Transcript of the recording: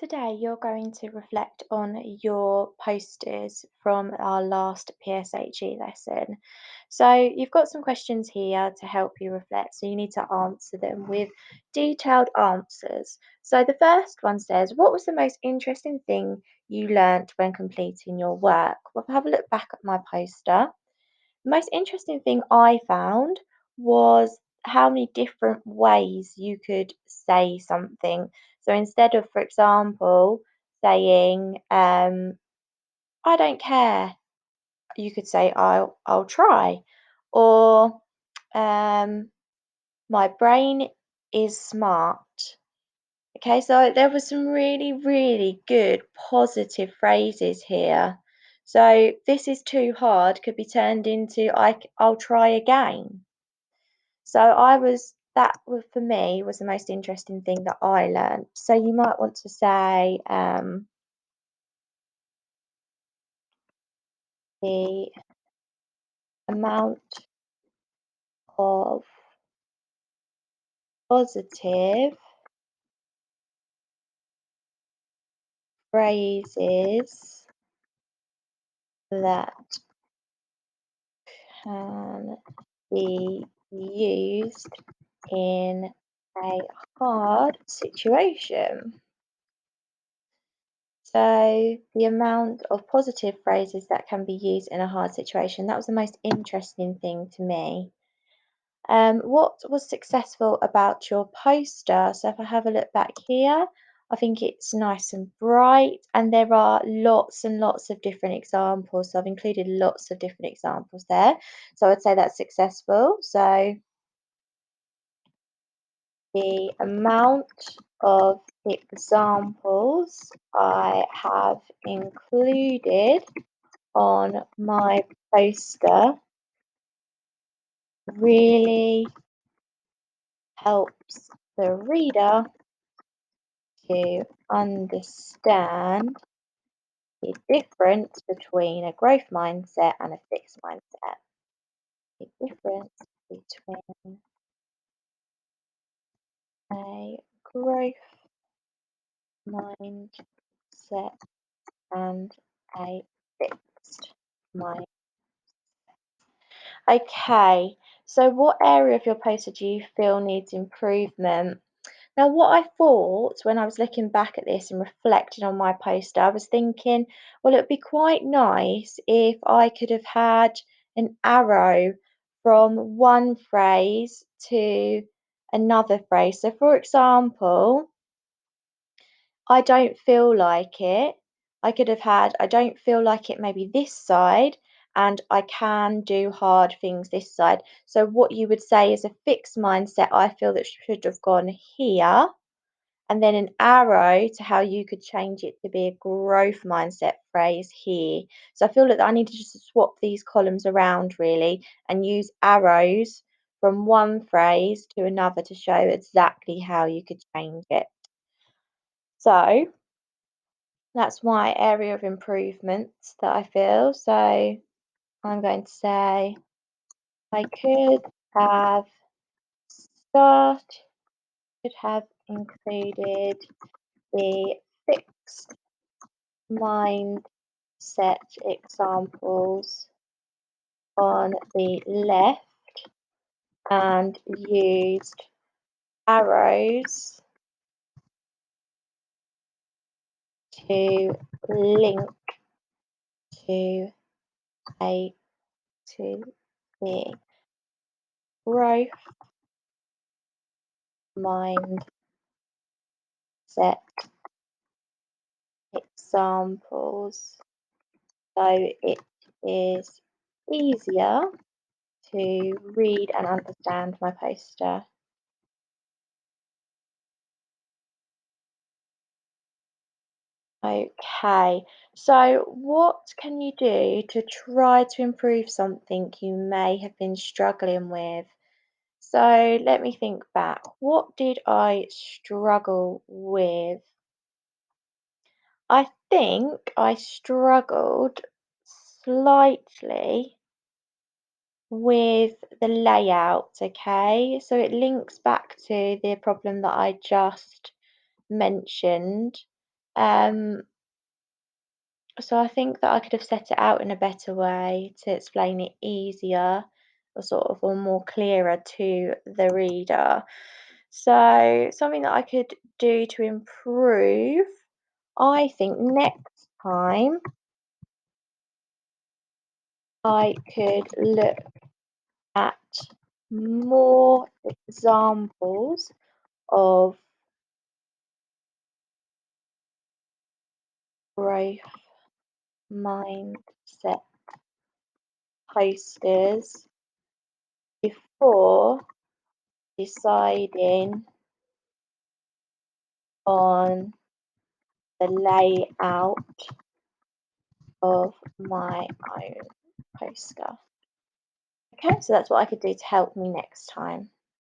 today you're going to reflect on your posters from our last PSHE lesson. So you've got some questions here to help you reflect, so you need to answer them with detailed answers. So the first one says, what was the most interesting thing you learnt when completing your work? Well, have a look back at my poster. The most interesting thing I found was how many different ways you could say something. So instead of, for example, saying, I don't care, you could say I'll try. Or my brain is smart. Okay, so there were some really, really good positive phrases here. So this is too hard could be turned into I'll try again. So that was for me was the most interesting thing that I learned. So you might want to say the amount of positive phrases that can be used in a hard situation. So the amount of positive phrases that can be used in a hard situation, that was the most interesting thing to me. What was successful about your poster? So if I have a look back here, I think it's nice and bright, and there are lots and lots of different examples. So I've included lots of different examples there. So I'd say that's successful. So the amount of examples I have included on my poster really helps the reader to understand the difference between a growth mindset and a fixed mindset. The difference between a growth mindset and a fixed mindset. Okay, so what area of your poster do you feel needs improvement? Now, what I thought when I was looking back at this and reflecting on my poster, I was thinking, well, it'd be quite nice if I could have had an arrow from one phrase to another phrase. So, for example, I don't feel like it. I could have had, I don't feel like it maybe this side, and I can do hard things this side. So, what you would say is a fixed mindset, I feel that should have gone here, and then an arrow to how you could change it to be a growth mindset phrase here. So, I feel that I need to just swap these columns around really and use arrows from one phrase to another to show exactly how you could change it. So, that's my area of improvement that I feel. So I'm going to say I have start could have included the fixed mindset examples on the left and used arrows to link to a to the growth mindset examples so it is easier to read and understand my poster. Okay, so what can you do to try to improve something you may have been struggling with? So let me think back. What did I struggle with? I think I struggled slightly with the layout, okay? So it links back to the problem that I just mentioned. Um, so I think that I could have set it out in a better way to explain it easier or sort of or more clearer to the reader. So something that I could do to improve, I think next time I could look at more examples of growth mindset posters before deciding on the layout of my own poster. Okay, so that's what I could do to help me next time.